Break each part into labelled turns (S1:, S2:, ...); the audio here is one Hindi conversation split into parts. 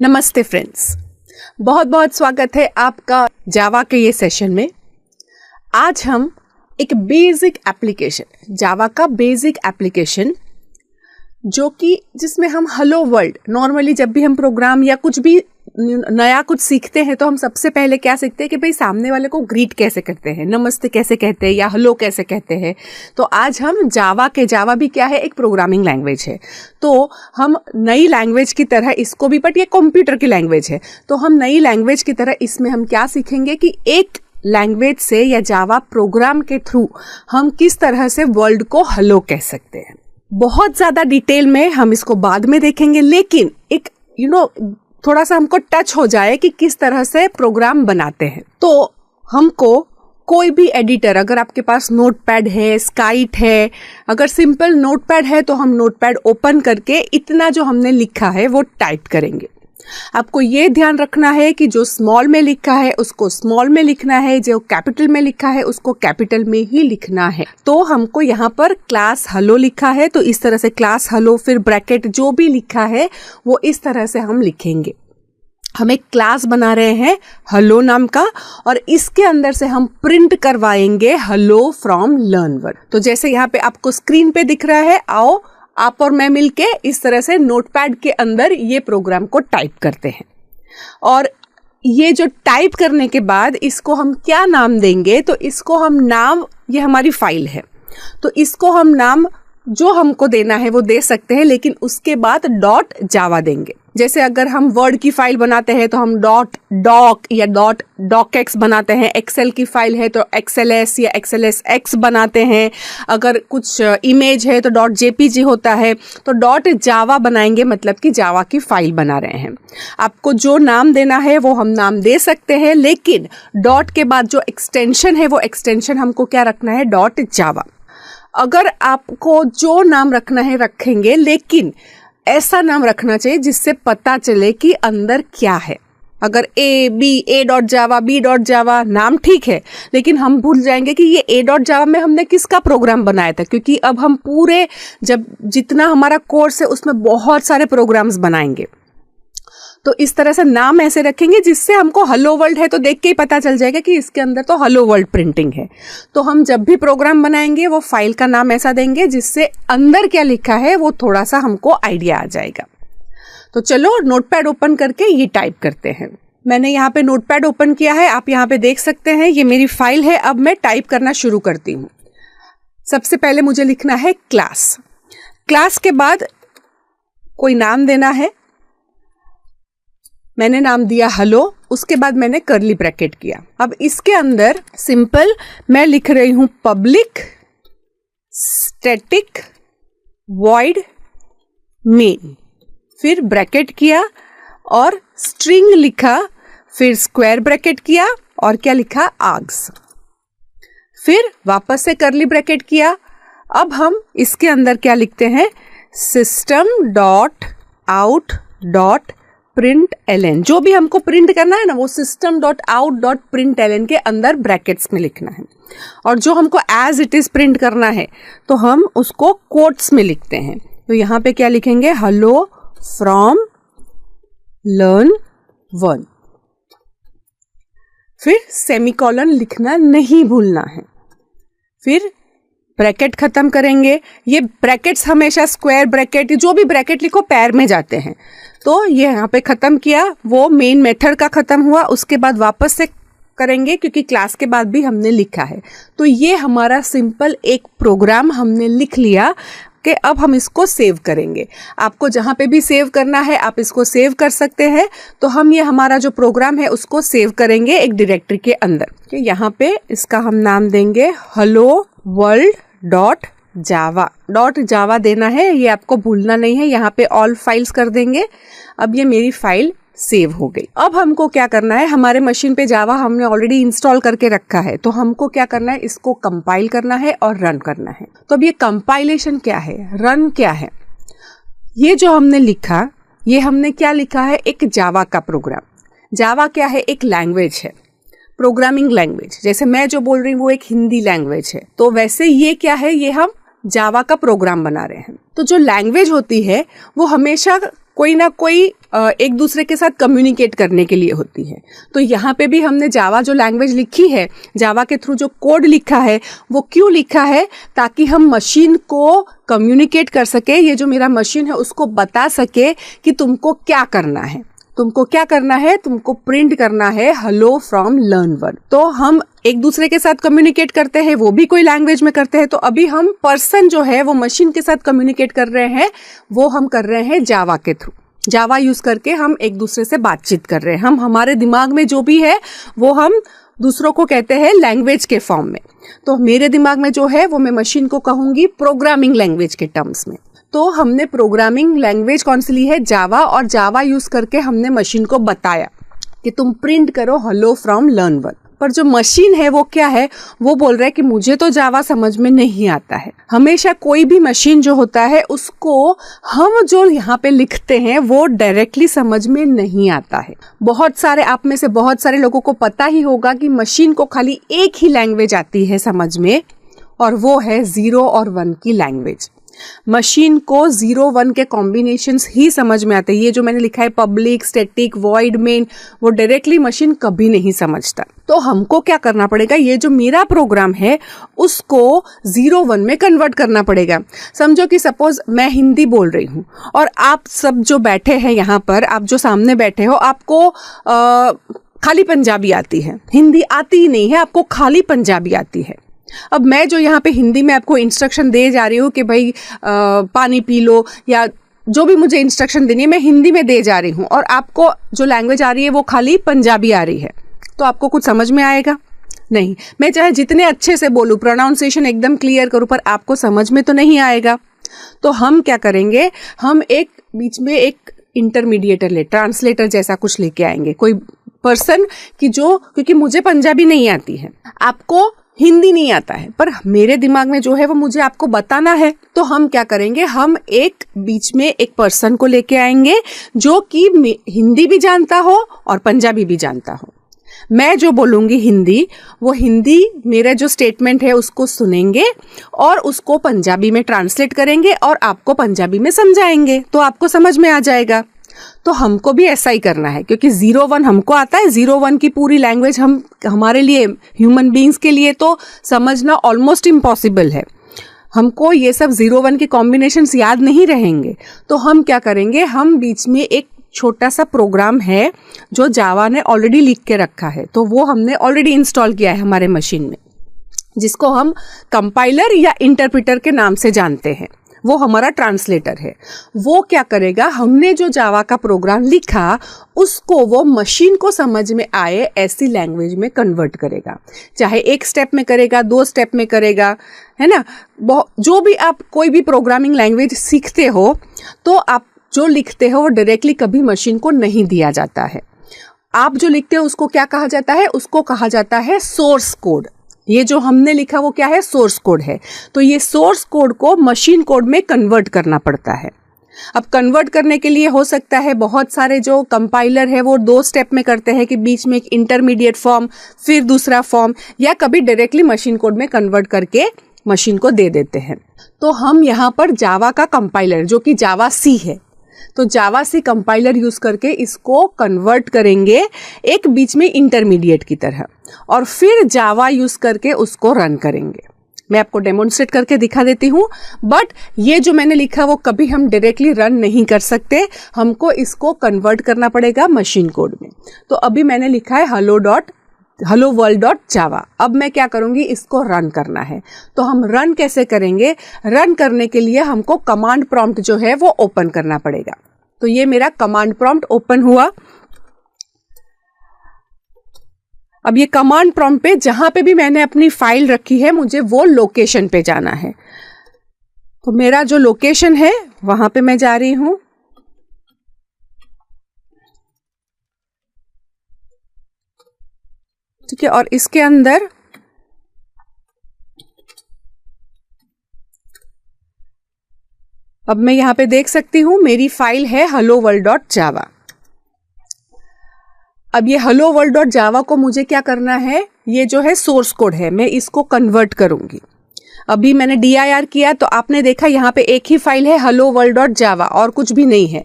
S1: नमस्ते फ्रेंड्स, बहुत बहुत स्वागत है आपका जावा के ये सेशन में। आज हम एक बेसिक एप्लीकेशन, जावा का बेसिक एप्लीकेशन, जो कि जिसमें हम हेलो वर्ल्ड, नॉर्मली जब भी हम प्रोग्राम या कुछ भी नया कुछ सीखते हैं तो हम सबसे पहले क्या सीखते हैं कि भाई सामने वाले को ग्रीट कैसे करते हैं, नमस्ते कैसे कहते हैं या हेलो कैसे कहते हैं। तो आज हम जावा भी क्या है, एक प्रोग्रामिंग लैंग्वेज है। तो हम नई लैंग्वेज की तरह इसको भी, बट ये कंप्यूटर की लैंग्वेज है, तो हम नई लैंग्वेज की तरह इसमें हम क्या सीखेंगे कि एक लैंग्वेज से या जावा प्रोग्राम के थ्रू हम किस तरह से वर्ल्ड को हेलो कह सकते हैं। बहुत ज़्यादा डिटेल में हम इसको बाद में देखेंगे, लेकिन एक थोड़ा सा हमको टच हो जाए कि किस तरह से प्रोग्राम बनाते हैं। तो हमको कोई भी एडिटर, अगर आपके पास नोटपैड है, स्काइट है, अगर सिंपल नोटपैड है तो हम नोटपैड ओपन करके इतना जो हमने लिखा है वो टाइप करेंगे। आपको ये ध्यान रखना है कि जो स्मॉल में लिखा है उसको स्मॉल में लिखना है, जो कैपिटल में लिखा है उसको कैपिटल में ही लिखना है। तो हमको यहाँ पर क्लास हेलो लिखा है तो इस तरह से क्लास हेलो, फिर ब्रैकेट जो भी लिखा है वो इस तरह से हम लिखेंगे। हम एक क्लास बना रहे हैं हेलो नाम का, और इसके अंदर से हम प्रिंट करवाएंगे हेलो फ्रॉम लर्न वर्ड। तो जैसे यहाँ पे आपको स्क्रीन पे दिख रहा है, आओ आप और मैं मिलके इस तरह से नोटपैड के अंदर ये प्रोग्राम को टाइप करते हैं। और ये जो टाइप करने के बाद इसको हम क्या नाम देंगे, तो इसको हम नाम, ये हमारी फाइल है तो इसको हम नाम जो हमको देना है वो दे सकते हैं, लेकिन उसके बाद डॉट जावा देंगे। जैसे अगर हम वर्ड की फाइल बनाते हैं तो हम डॉट डॉक या डॉट डॉकएक्स बनाते हैं, एक्सेल की फाइल है तो एक्सएलएस या एक्सएलएसएक्स बनाते हैं, अगर कुछ इमेज है तो डॉट जेपीजी होता है, तो डॉट जावा बनाएंगे, मतलब कि जावा की फाइल बना रहे हैं। आपको जो नाम देना है वो हम नाम दे सकते हैं, लेकिन डॉट के बाद जो एक्सटेंशन है वो एक्सटेंशन हमको क्या रखना है, डॉट जावा। अगर आपको जो नाम रखना है रखेंगे, लेकिन ऐसा नाम रखना चाहिए जिससे पता चले कि अंदर क्या है। अगर A dot Java, B dot Java नाम ठीक है, लेकिन हम भूल जाएंगे कि ये ए डॉट जावा में हमने किसका प्रोग्राम बनाया था, क्योंकि अब हम पूरे जितना हमारा कोर्स है उसमें बहुत सारे प्रोग्राम्स बनाएंगे। तो इस तरह से नाम ऐसे रखेंगे जिससे हमको हेलो वर्ल्ड है तो देख के ही पता चल जाएगा कि इसके अंदर तो हेलो वर्ल्ड प्रिंटिंग है। तो हम जब भी प्रोग्राम बनाएंगे वो फाइल का नाम ऐसा देंगे जिससे अंदर क्या लिखा है वो थोड़ा सा हमको आइडिया आ जाएगा। तो चलो नोटपैड ओपन करके ये टाइप करते हैं। मैंने यहाँ पे नोटपैड ओपन किया है, आप यहाँ पे देख सकते हैं, ये मेरी फाइल है। अब मैं टाइप करना शुरू करती हूँ। सबसे पहले मुझे लिखना है क्लास। क्लास के बाद कोई नाम देना है, मैंने नाम दिया हेलो, उसके बाद मैंने कर्ली ब्रैकेट किया। अब इसके अंदर सिंपल मैं लिख रही हूं पब्लिक स्टैटिक वॉइड मेन, फिर ब्रैकेट किया और स्ट्रिंग लिखा, फिर स्क्वायर ब्रैकेट किया और क्या लिखा, आर्ग्स, फिर वापस से कर्ली ब्रैकेट किया। अब हम इसके अंदर क्या लिखते हैं, system dot out dot print LN, जो भी हमको प्रिंट करना है ना वो system dot out dot print LN के अंदर ब्रैकेट्स में लिखना है, और जो हमको एज इट इज प्रिंट करना है तो हम उसको कोट्स में लिखते हैं। तो यहाँ पे क्या लिखेंगे, हेलो फ्रॉम लर्न वन, फिर सेमीकोलन लिखना नहीं भूलना है, फिर ब्रैकेट खत्म करेंगे। ये ब्रैकेट्स हमेशा स्क्वायर ब्रैकेट, जो भी ब्रैकेट लिखो पैर में जाते हैं, तो ये यहाँ पे खत्म किया, वो मेन मेथड का खत्म हुआ। उसके बाद वापस से करेंगे क्योंकि क्लास के बाद भी हमने लिखा है। तो ये हमारा सिंपल एक प्रोग्राम हमने लिख लिया कि अब हम इसको सेव करेंगे। आपको जहाँ पे भी सेव करना है आप इसको सेव कर सकते हैं। तो हम ये हमारा जो प्रोग्राम है उसको सेव करेंगे एक डायरेक्टरी के अंदर। यहाँ पे इसका हम नाम देंगे हेलो वर्ल्ड डॉट जावा देना है, ये आपको भूलना नहीं है। यहाँ पे ऑल फाइल्स कर देंगे। अब ये मेरी फाइल सेव हो गई। अब हमको क्या करना है, हमारे मशीन पे जावा हमने ऑलरेडी इंस्टॉल करके रखा है, तो हमको क्या करना है, इसको कंपाइल करना है और रन करना है। तो अब ये कंपाइलेशन क्या है, रन क्या है, ये जो हमने लिखा, ये हमने क्या लिखा है, एक जावा का प्रोग्राम। जावा क्या है, एक लैंग्वेज है, प्रोग्रामिंग लैंग्वेज। जैसे मैं जो बोल रही हूँ वो एक हिंदी लैंग्वेज है, तो वैसे ये क्या है, ये हम जावा का प्रोग्राम बना रहे हैं। तो जो लैंग्वेज होती है वो हमेशा कोई ना कोई एक दूसरे के साथ कम्युनिकेट करने के लिए होती है। तो यहाँ पे भी हमने जावा जो लैंग्वेज लिखी है, जावा के थ्रू जो कोड लिखा है, वो क्यों लिखा है? ताकि हम मशीन को कम्युनिकेट कर सके, ये जो मेरा मशीन है उसको बता सके कि तुमको क्या करना है। तुमको क्या करना है? तुमको प्रिंट करना है हेलो फ्रॉम लर्न वन। तो हम एक दूसरे के साथ कम्युनिकेट करते हैं, वो भी कोई लैंग्वेज में करते हैं। तो अभी हम पर्सन जो है वो मशीन के साथ कम्युनिकेट कर रहे हैं, वो हम कर रहे हैं जावा के थ्रू। जावा यूज करके हम एक दूसरे से बातचीत कर रहे हैं। हम हमारे दिमाग में जो भी है वो हम दूसरों को कहते हैं लैंग्वेज के फॉर्म में। तो मेरे दिमाग में जो है वो मैं मशीन को कहूंगी प्रोग्रामिंग लैंग्वेज के टर्म्स में। तो हमने प्रोग्रामिंग लैंग्वेज कौन सी ली है? जावा। और जावा यूज करके हमने मशीन को बताया कि तुम प्रिंट करो हेलो फ्रॉम लर्न वन। पर जो मशीन है वो क्या है? वो बोल रहा है कि मुझे तो जावा समझ में नहीं आता है। हमेशा कोई भी मशीन जो होता है उसको हम जो यहाँ पे लिखते हैं वो डायरेक्टली समझ में नहीं आता है। बहुत सारे आप में से बहुत सारे लोगों को पता ही होगा कि मशीन को खाली एक ही लैंग्वेज आती है समझ में, और वो है 0 और 1 की लैंग्वेज। मशीन को 0 1 के कॉम्बिनेशंस ही समझ में आते हैं। ये जो मैंने लिखा है पब्लिक, स्टैटिक, वॉइड, मेन, वो डायरेक्टली मशीन कभी नहीं समझता। तो हमको क्या करना पड़ेगा? ये जो मेरा प्रोग्राम है उसको 0 1 में कन्वर्ट करना पड़ेगा। समझो कि सपोज मैं हिंदी बोल रही हूँ और आप सब जो बैठे हैं यहाँ पर, आप जो सामने बैठे हो, आपको खाली पंजाबी आती है, हिंदी आती ही नहीं है, आपको खाली पंजाबी आती है। अब मैं जो यहाँ पे हिंदी में आपको इंस्ट्रक्शन दे जा रही हूँ कि भाई पानी पी लो, या जो भी मुझे इंस्ट्रक्शन देनी है मैं हिंदी में दे जा रही हूँ, और आपको जो लैंग्वेज आ रही है वो खाली पंजाबी आ रही है, तो आपको कुछ समझ में आएगा? नहीं। मैं चाहे जितने अच्छे से बोलूँ, प्रोनाउंसिएशन एकदम क्लियर करूँ, पर आपको समझ में तो नहीं आएगा। तो हम क्या करेंगे? हम एक बीच में एक इंटरमीडिएटर ट्रांसलेटर जैसा कुछ लेके आएंगे, कोई पर्सन की जो, क्योंकि मुझे पंजाबी नहीं आती है, आपको हिंदी नहीं आता है, पर मेरे दिमाग में जो है वो मुझे आपको बताना है। तो हम क्या करेंगे? हम एक बीच में एक पर्सन को लेके आएंगे जो कि हिंदी भी जानता हो और पंजाबी भी जानता हो। मैं जो बोलूँगी हिंदी, वो हिंदी मेरा जो स्टेटमेंट है उसको सुनेंगे और उसको पंजाबी में ट्रांसलेट करेंगे और आपको पंजाबी में समझाएंगे, तो आपको समझ में आ जाएगा। तो हमको भी ऐसा ही करना है, क्योंकि 0 1 हमको आता है। 0 1 की पूरी लैंग्वेज हमारे लिए, ह्यूमन बीइंग्स के लिए तो समझना ऑलमोस्ट इम्पॉसिबल है। हमको ये सब 0 1 के कॉम्बिनेशंस याद नहीं रहेंगे। तो हम क्या करेंगे? हम बीच में एक छोटा सा प्रोग्राम है जो जावा ने ऑलरेडी लिख के रखा है, तो वो हमने ऑलरेडी इंस्टॉल किया है हमारे मशीन में, जिसको हम कंपाइलर या इंटरप्रेटर के नाम से जानते हैं। वो हमारा ट्रांसलेटर है। वो क्या करेगा? हमने जो जावा का प्रोग्राम लिखा उसको वो मशीन को समझ में आए ऐसी लैंग्वेज में कन्वर्ट करेगा। चाहे एक स्टेप में करेगा, 2 स्टेप में करेगा, है ना। जो भी आप कोई भी प्रोग्रामिंग लैंग्वेज सीखते हो, तो आप जो लिखते हो वो डायरेक्टली कभी मशीन को नहीं दिया जाता है। आप जो लिखते हो उसको क्या कहा जाता है? उसको कहा जाता है सोर्स कोड। ये जो हमने लिखा वो क्या है? सोर्स कोड है। तो ये सोर्स कोड को मशीन कोड में कन्वर्ट करना पड़ता है। अब कन्वर्ट करने के लिए हो सकता है बहुत सारे जो कंपाइलर है वो 2 स्टेप में करते हैं, कि बीच में एक इंटरमीडिएट फॉर्म, फिर दूसरा फॉर्म, या कभी डायरेक्टली मशीन कोड में कन्वर्ट करके मशीन को दे देते हैं। तो हम यहाँ पर जावा का कंपाइलर, जो कि जावा सी है, तो जावा सी कंपाइलर यूज करके इसको कन्वर्ट करेंगे एक बीच में इंटरमीडिएट की तरह, और फिर जावा यूज करके उसको रन करेंगे। मैं आपको डेमोन्स्ट्रेट करके दिखा देती हूँ। बट ये जो मैंने लिखा वो कभी हम डायरेक्टली रन नहीं कर सकते, हमको इसको कन्वर्ट करना पड़ेगा मशीन कोड में। तो अभी मैंने लिखा है hello world.java। अब मैं क्या करूंगी? इसको रन करना है। तो हम रन कैसे करेंगे? रन करने के लिए हमको कमांड प्रॉम्प्ट जो है वो ओपन करना पड़ेगा। तो ये मेरा कमांड प्रॉम्प्ट ओपन हुआ। अब ये कमांड प्रॉम्प्ट पे जहां पे भी मैंने अपनी फाइल रखी है, मुझे वो लोकेशन पे जाना है। तो मेरा जो लोकेशन है वहां पे मैं जा रही हूं। ठीक है, और इसके अंदर अब मैं यहां पे देख सकती हूं मेरी फाइल है hello world.java। अब ये hello world.java को मुझे क्या करना है? ये जो है सोर्स कोड है, मैं इसको कन्वर्ट करूंगी। अभी मैंने dir किया तो आपने देखा यहाँ पे एक ही फाइल है hello world.java और कुछ भी नहीं है।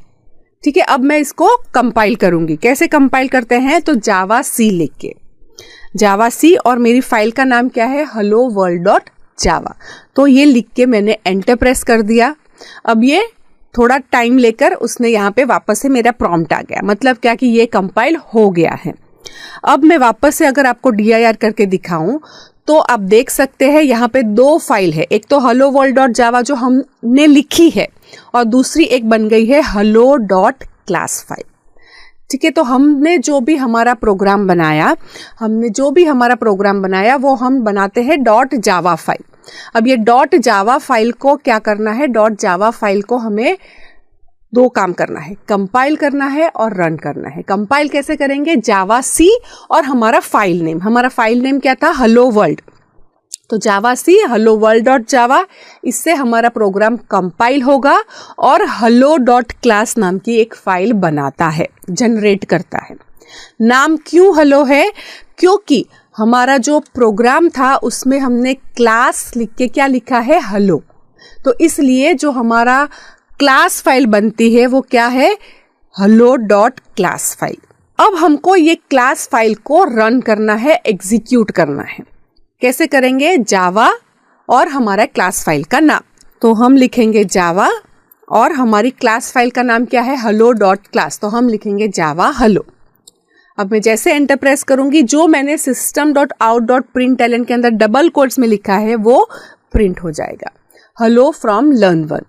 S1: ठीक है, अब मैं इसको कंपाइल करूंगी। कैसे कंपाइल करते हैं? तो जावा सी लिख के, जावा सी, और मेरी फाइल का नाम क्या है? hello world.java। तो ये लिख के मैंने एंटर प्रेस कर दिया। अब ये थोड़ा टाइम लेकर उसने यहाँ पे वापस से मेरा प्रॉम्प्ट आ गया, मतलब क्या कि ये कंपाइल हो गया है। अब मैं वापस से अगर आपको dir करके दिखाऊं तो आप देख सकते हैं यहाँ पे दो फाइल है, एक तो hello world.java जो हमने लिखी है और दूसरी एक बन गई है hello.class फाइल। ठीक है, तो हमने जो भी हमारा प्रोग्राम बनाया वो हम बनाते हैं .java फाइल। अब ये .java फाइल को क्या करना है? .java फाइल को हमें दो काम करना है, कंपाइल करना है और रन करना है। कंपाइल कैसे करेंगे? जावा सी और हमारा फाइल नेम क्या था? Hello world. तो जावा सी hello world.java, इससे हमारा प्रोग्राम कंपाइल होगा और hello.class नाम की एक फाइल बनाता है, जनरेट करता है। नाम क्यों हेलो है? क्योंकि हमारा जो प्रोग्राम था उसमें हमने क्लास लिख के क्या लिखा है? हेलो। तो इसलिए जो हमारा क्लास फाइल बनती है वो क्या है? hello.class file. अब हमको ये क्लास फाइल को रन करना है, एग्जीक्यूट करना है। कैसे करेंगे? जावा और हमारा क्लास फाइल का नाम, तो हम लिखेंगे जावा और हमारी क्लास फाइल का नाम क्या है? hello.class, तो हम लिखेंगे जावा हेलो। अब मैं जैसे एंटर प्रेस करूंगी, जो मैंने system.out.println के अंदर डबल कोट्स में लिखा है वो प्रिंट हो जाएगा, हेलो फ्रॉम learn1।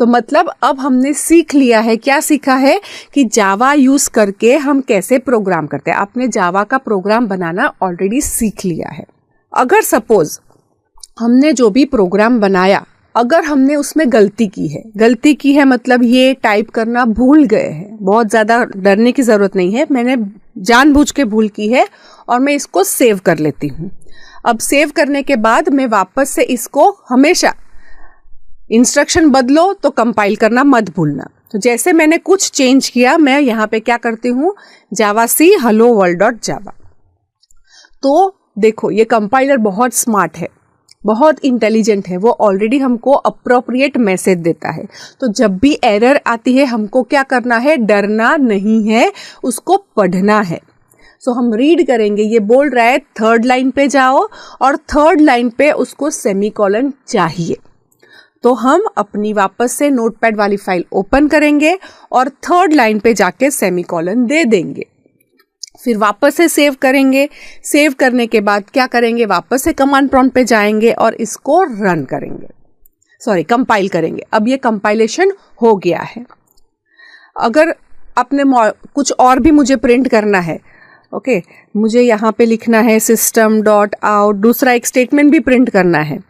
S1: तो मतलब अब हमने सीख लिया है, क्या सीखा है? कि जावा यूज करके हम कैसे प्रोग्राम करते हैं। आपने जावा का प्रोग्राम बनाना ऑलरेडी सीख लिया है। अगर सपोज हमने जो भी प्रोग्राम बनाया, अगर हमने उसमें गलती की है मतलब ये टाइप करना भूल गए हैं, बहुत ज़्यादा डरने की ज़रूरत नहीं है, मैंने जानबूझ के भूल की है और मैं इसको सेव कर लेती हूँ। अब सेव करने के बाद मैं वापस से इसको, हमेशा इंस्ट्रक्शन बदलो तो कंपाइल करना मत भूलना। तो जैसे मैंने कुछ चेंज किया, मैं यहाँ पे क्या करती हूँ? जावा सी hello world.java। तो देखो ये कंपाइलर बहुत स्मार्ट है, बहुत इंटेलिजेंट है, वो ऑलरेडी हमको अप्रोप्रिएट मैसेज देता है। तो जब भी एरर आती है हमको क्या करना है? डरना नहीं है, उसको पढ़ना है। सो हम रीड करेंगे, ये बोल रहा है 3rd लाइन पे जाओ और 3rd लाइन पे उसको सेमीकोलन चाहिए। तो हम अपनी वापस से नोटपैड वाली फाइल ओपन करेंगे और 3rd लाइन पे जाके सेमीकोलन दे देंगे, फिर वापस से सेव करेंगे। सेव करने के बाद क्या करेंगे? वापस से कमांड प्रॉम्प्ट पे जाएंगे और इसको रन करेंगे, कंपाइल करेंगे। अब ये कंपाइलेशन हो गया है। अगर आपने कुछ और भी मुझे प्रिंट करना है, ओके, मुझे यहाँ पे लिखना है system.out, दूसरा एक स्टेटमेंट भी प्रिंट करना है,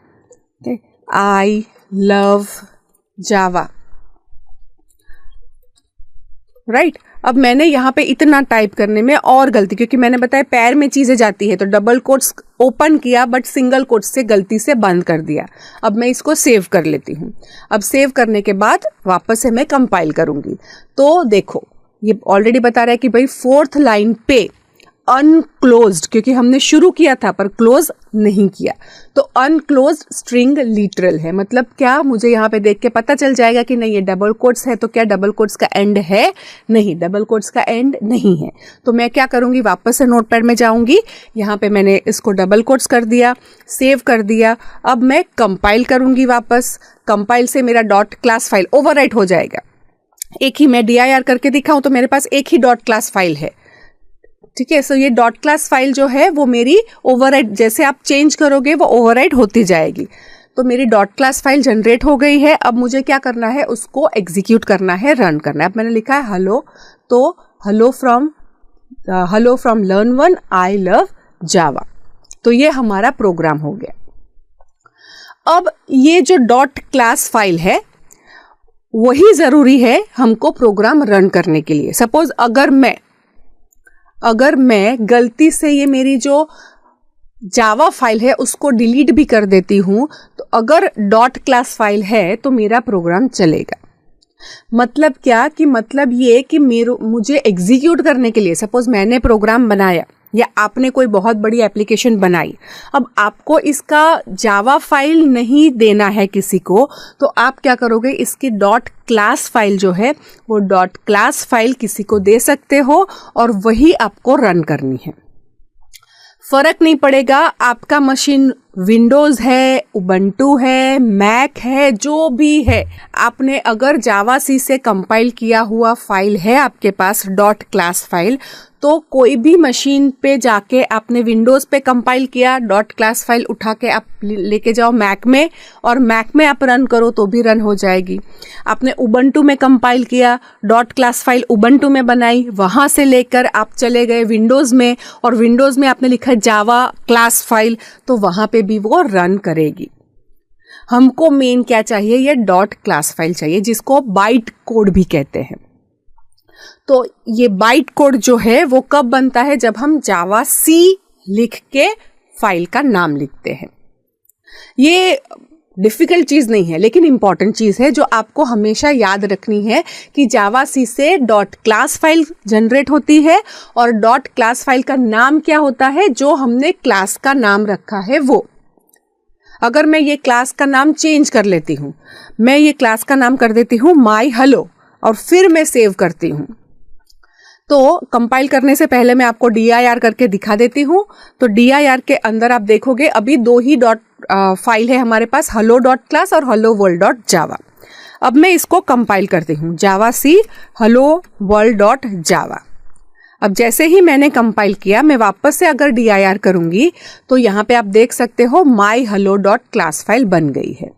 S1: आई लव जावा, राइट। अब मैंने यहाँ पे इतना टाइप करने में और गलती, क्योंकि मैंने बताया पैर में चीजें जाती है, तो डबल कोट्स ओपन किया बट सिंगल कोट्स से गलती से बंद कर दिया। अब मैं इसको सेव कर लेती हूँ। अब सेव करने के बाद वापस से मैं कंपाइल करूंगी। तो देखो ये ऑलरेडी बता रहा है कि भाई 4th लाइन पे अनक्लोज्ड, क्योंकि हमने शुरू किया था पर क्लोज नहीं किया, तो अनक्लोज्ड स्ट्रिंग लिटरल है। मतलब क्या? मुझे यहाँ पे देख के पता चल जाएगा कि नहीं ये डबल कोट्स है, तो क्या डबल कोट्स का एंड है? नहीं, डबल कोट्स का एंड नहीं है। तो मैं क्या करूँगी? वापस से नोटपैड में जाऊँगी, यहाँ पे मैंने इसको डबल कोट्स कर दिया, सेव कर दिया। अब मैं कंपाइल करूँगी वापस, कंपाइल से मेरा .class फाइल ओवरराइट हो जाएगा। एक ही मैं dir करके दिखाऊँ तो मेरे पास एक ही .class फाइल है, ठीक है। सो ये .class फाइल जो है वो मेरी ओवरराइट, जैसे आप चेंज करोगे वो ओवरराइट होती जाएगी। तो मेरी .class फाइल जनरेट हो गई है। अब मुझे क्या करना है? उसको एग्जीक्यूट करना है, रन करना है। अब मैंने लिखा है हेलो, तो hello from learn1 I love Java. तो ये हमारा प्रोग्राम हो गया। अब ये जो .class फाइल है वही जरूरी है हमको प्रोग्राम रन करने के लिए। सपोज अगर मैं गलती से ये मेरी जो जावा फाइल है उसको डिलीट भी कर देती हूँ, तो अगर .class फाइल है तो मेरा प्रोग्राम चलेगा। मतलब क्या? कि मतलब ये कि मुझे एग्जीक्यूट करने के लिए, सपोज मैंने प्रोग्राम बनाया, या आपने कोई बहुत बड़ी एप्लीकेशन बनाई, अब आपको इसका जावा फाइल नहीं देना है किसी को, तो आप क्या करोगे, इसकी डॉट क्लास फाइल जो है वो डॉट क्लास फाइल किसी को दे सकते हो और वही आपको रन करनी है। फर्क नहीं पड़ेगा आपका मशीन विंडोज़ है, उबंटू है, मैक है, जो भी है, आपने अगर जावा सी से कंपाइल किया हुआ फाइल है आपके पास डॉट क्लास फाइल, तो कोई भी मशीन पे जाके आपने विंडोज़ पे कंपाइल किया, डॉट क्लास फाइल उठा के आप लेके जाओ मैक में और मैक में आप रन करो तो भी रन हो जाएगी। आपने उबंटू में कंपाइल किया, डॉट क्लास फाइल उबंटू में बनाई, वहाँ से लेकर आप चले गए विंडोज़ में और विंडोज़ में आपने लिखा जावा क्लास फाइल, तो वहाँ पे भी वो रन करेगी। हमको मेन क्या चाहिए, ये डॉट क्लास फाइल चाहिए जिसको बाइट कोड भी कहते हैं। तो ये बाइट कोड जो है वो कब बनता है, जब हम जावा सी लिख के फाइल का नाम लिखते हैं। ये डिफिकल्ट चीज़ नहीं है लेकिन इंपॉर्टेंट चीज़ है जो आपको हमेशा याद रखनी है कि जावा सी से डॉट क्लास फाइल जनरेट होती है और डॉट क्लास फाइल का नाम क्या होता है, जो हमने क्लास का नाम रखा है वो। अगर मैं ये क्लास का नाम चेंज कर लेती हूँ, मैं ये क्लास का नाम कर देती हूँ माई हेलो और फिर मैं सेव करती हूँ, तो कंपाइल करने से पहले मैं आपको dir करके दिखा देती हूँ। तो dir के अंदर आप देखोगे अभी दो ही डॉट फाइल है हमारे पास, hello डॉट क्लास और hello world डॉट जावा। अब मैं इसको कंपाइल करती हूँ, जावा सी hello world डॉट जावा। अब जैसे ही मैंने कंपाइल किया, मैं वापस से अगर dir करूँगी तो यहाँ पे आप देख सकते हो माई hello डॉट क्लास फाइल बन गई है।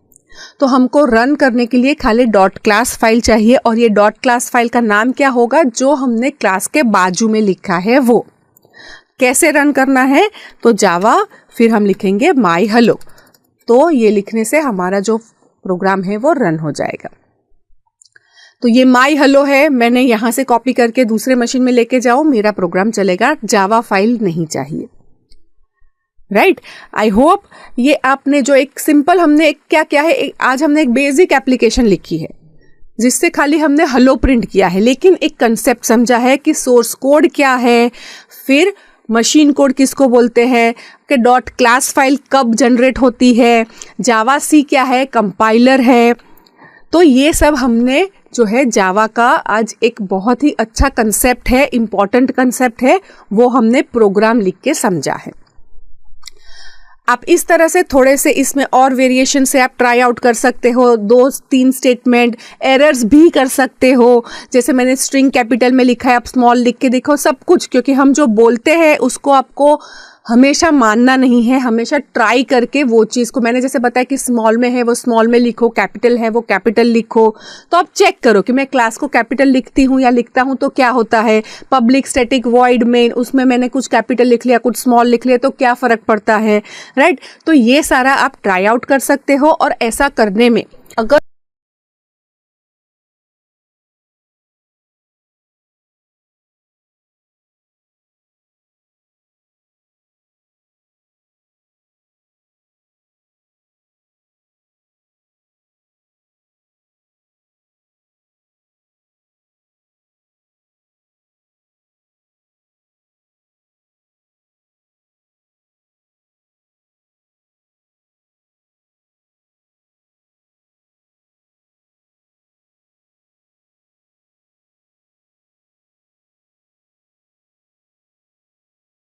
S1: तो हमको रन करने के लिए खाली डॉट क्लास फाइल चाहिए और ये डॉट क्लास फाइल का नाम क्या होगा, जो हमने क्लास के बाजू में लिखा है वो। कैसे रन करना है, तो जावा फिर हम लिखेंगे माई हेलो, तो ये लिखने से हमारा जो प्रोग्राम है वो रन हो जाएगा। तो ये माई हेलो है, मैंने यहाँ से कॉपी करके दूसरे मशीन में लेके जाओ, मेरा प्रोग्राम चलेगा, जावा फाइल नहीं चाहिए। राइट, आई होप ये आपने जो एक सिंपल हमने एक क्या है, आज हमने एक बेसिक एप्लीकेशन लिखी है जिससे खाली हमने हेलो प्रिंट किया है, लेकिन एक कंसेप्ट समझा है कि सोर्स कोड क्या है, फिर मशीन कोड किसको बोलते हैं, कि डॉट क्लास फाइल कब जनरेट होती है, जावा सी क्या है, कंपाइलर है। तो ये सब हमने जो है जावा का आज एक बहुत ही अच्छा कंसेप्ट है, इम्पॉर्टेंट कंसेप्ट है, वो हमने प्रोग्राम लिख के समझा है। आप इस तरह से थोड़े से इसमें और वेरिएशन से आप ट्राई आउट कर सकते हो, 2-3 स्टेटमेंट, एरर्स भी कर सकते हो। जैसे मैंने स्ट्रिंग कैपिटल में लिखा है, आप स्मॉल लिख के देखो, सब कुछ, क्योंकि हम जो बोलते हैं उसको आपको हमेशा मानना नहीं है, हमेशा ट्राई करके वो चीज़ को, मैंने जैसे बताया कि स्मॉल में है वो स्मॉल में लिखो, कैपिटल है वो कैपिटल लिखो, तो आप चेक करो कि मैं क्लास को कैपिटल लिखती हूँ या लिखता हूँ तो क्या होता है। पब्लिक स्टैटिक वॉइड मेन, उसमें मैंने कुछ कैपिटल लिख लिया, कुछ स्मॉल लिख लिया, तो क्या फ़र्क पड़ता है, राइट। तो ये सारा आप ट्राई आउट कर सकते हो और ऐसा करने में अगर